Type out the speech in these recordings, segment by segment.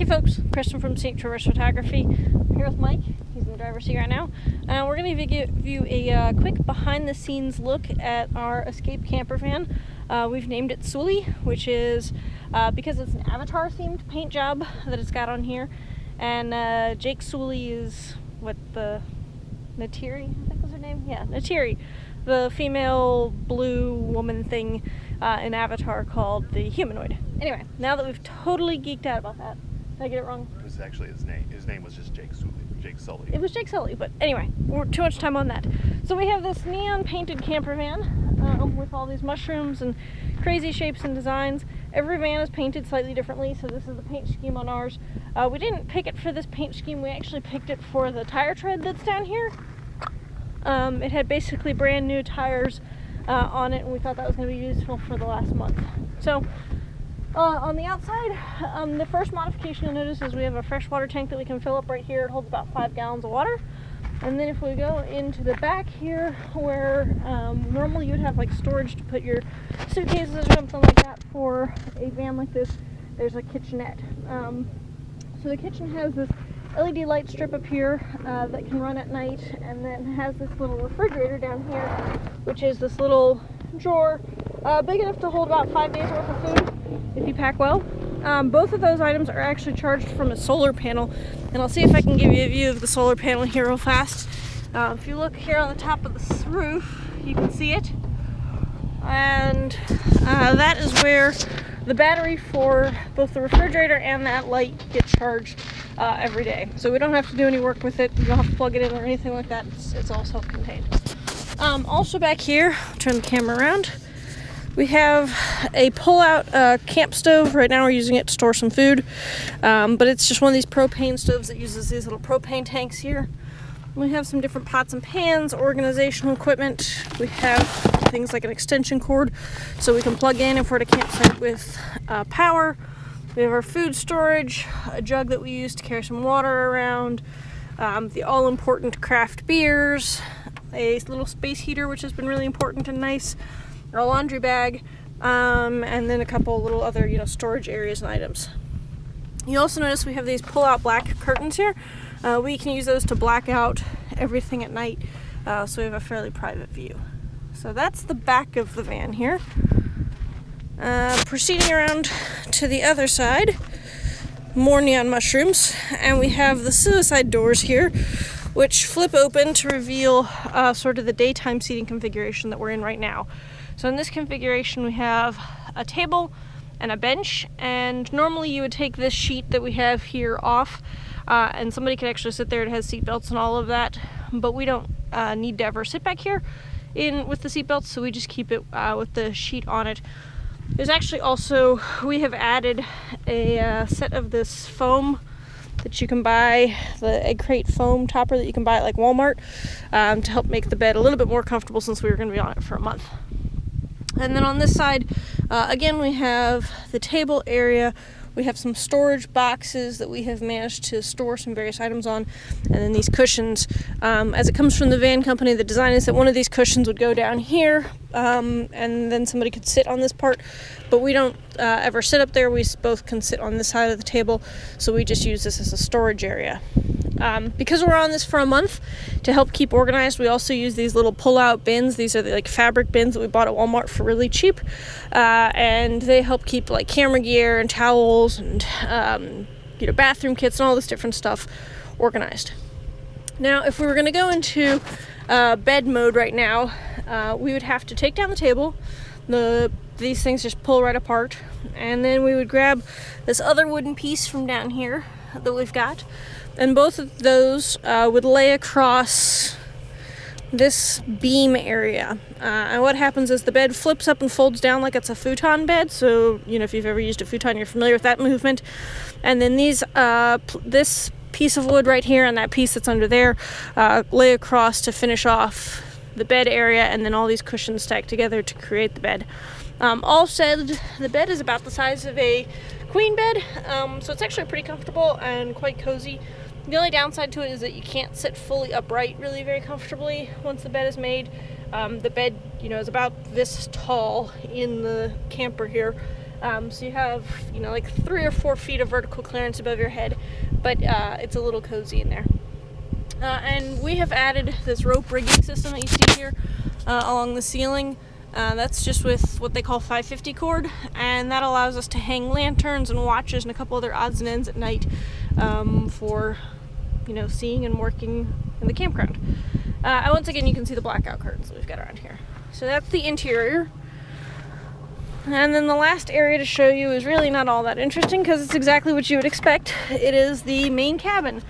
Hey folks, Kristen from Scenic Traverse Photography. I'm here with Mike. He's in the driver's seat right now. We're going to give you a quick behind-the-scenes look at our Escape Campervan. We've named it Sully, which is because it's an Avatar-themed paint job that it's got on here. And Jake Sully is what the Neytiri, I think was her name? Yeah, Neytiri, the female blue woman thing in Avatar called the humanoid. Anyway, now that we've totally geeked out about that, did I get it wrong? It was actually his name. His name was just Jake Sully. It was Jake Sully, but anyway, we're too much time on that. So we have this neon painted camper van with all these mushrooms and crazy shapes and designs. Every van is painted slightly differently, so this is the paint scheme on ours. We didn't pick it for this paint scheme, we actually picked it for the tire tread that's down here. It had basically brand new tires on it, and we thought that was going to be useful for the last month. So on the outside, the first modification you'll notice is we have a freshwater tank that we can fill up right here. It holds about 5 gallons of water. And then if we go into the back here, where normally you would have like storage to put your suitcases or something like that, for a van like this, there's a kitchenette. So the kitchen has this LED light strip up here that can run at night, and then has this little refrigerator down here, which is this little drawer big enough to hold about 5 days worth of food if you pack well. Both of those items are actually charged from a solar panel, and I'll see if I can give you a view of the solar panel here real fast. If you look here on the top of this roof, you can see it, and that is where the battery for both the refrigerator and that light gets charged every day. So we don't have to do any work with it. You don't have to plug it in or anything like that. It's all self-contained. Also back here, I'll turn the camera around, we have a pull-out camp stove. Right now we're using it to store some food, but it's just one of these propane stoves that uses these little propane tanks here. We have some different pots and pans, organizational equipment. We have things like an extension cord so we can plug in if we're at a campsite with power. We have our food storage, a jug that we use to carry some water around, the all-important craft beers, a little space heater which has been really important and nice, our laundry bag, and then a couple little other, storage areas and items. You also notice we have these pull-out black curtains here. We can use those to black out everything at night, so we have a fairly private view. So that's the back of the van here. Proceeding around to the other side, more neon mushrooms, and we have the suicide doors here, which flip open to reveal sort of the daytime seating configuration that we're in right now. So in this configuration we have a table and a bench, and normally you would take this sheet that we have here off, and somebody could actually sit there. It has seat belts and all of that, but we don't need to ever sit back here with the seat belts, so we just keep it with the sheet on it. There's actually also, we have added a set of this foam that you can buy, the egg crate foam topper that you can buy at like Walmart, to help make the bed a little bit more comfortable since we were going to be on it for a month. And then on this side, again, we have the table area. We have some storage boxes that we have managed to store some various items on, and then these cushions. As it comes from the van company, the design is that one of these cushions would go down here, and then somebody could sit on this part, but we don't ever sit up there. We both can sit on this side of the table, so we just use this as a storage area. Because we're on this for a month, to help keep organized, we also use these little pull-out bins. These are the fabric bins that we bought at Walmart for really cheap, and they help keep like camera gear and towels and bathroom kits and all this different stuff organized. Now, if we were going to go into bed mode right now, we would have to take down the table. These things just pull right apart, and then we would grab this other wooden piece from down here that we've got, and both of those would lay across this beam area. And what happens is the bed flips up and folds down like it's a futon bed. So, if you've ever used a futon, you're familiar with that movement. And then these, this piece of wood right here and that piece that's under there, lay across to finish off the bed area, and then all these cushions stacked together to create the bed. All said, the bed is about the size of a queen bed, so it's actually pretty comfortable and quite cozy. The only downside to it is that you can't sit fully upright really very comfortably once the bed is made. The bed, is about this tall in the camper here, So you have, like 3 or 4 feet of vertical clearance above your head, but it's a little cozy in there. And we have added this rope rigging system that you see here along the ceiling. That's just with what they call 550 cord, and that allows us to hang lanterns and watches and a couple other odds and ends at night for, seeing and working in the campground. And once again, you can see the blackout curtains that we've got around here. So that's the interior. And then the last area to show you is really not all that interesting because it's exactly what you would expect. It is the main cabin.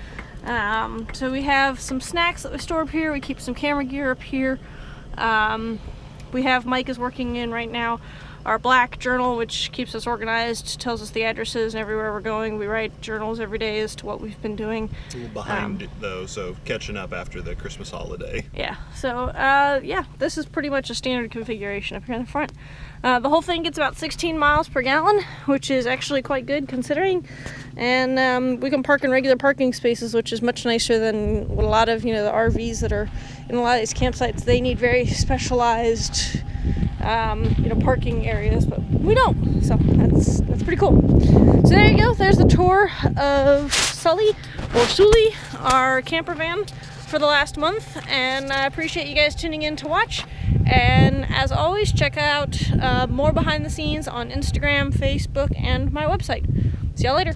So we have some snacks that we store up here. We keep some camera gear up here. We have, Mike is working in right now, our black journal, which keeps us organized, tells us the addresses and everywhere we're going. We write journals every day as to what we've been doing. It's a little behind though, so catching up after the Christmas holiday. Yeah, so this is pretty much a standard configuration up here in the front. The whole thing gets about 16 miles per gallon, which is actually quite good considering. And we can park in regular parking spaces, which is much nicer than what a lot of, the RVs that are in a lot of these campsites. They need very specialized, parking areas, but we don't. So that's pretty cool. So there you go. There's the tour of Sully, our camper van for the last month. And I appreciate you guys tuning in to watch. And as always, check out more behind the scenes on Instagram, Facebook, and my website. See y'all later.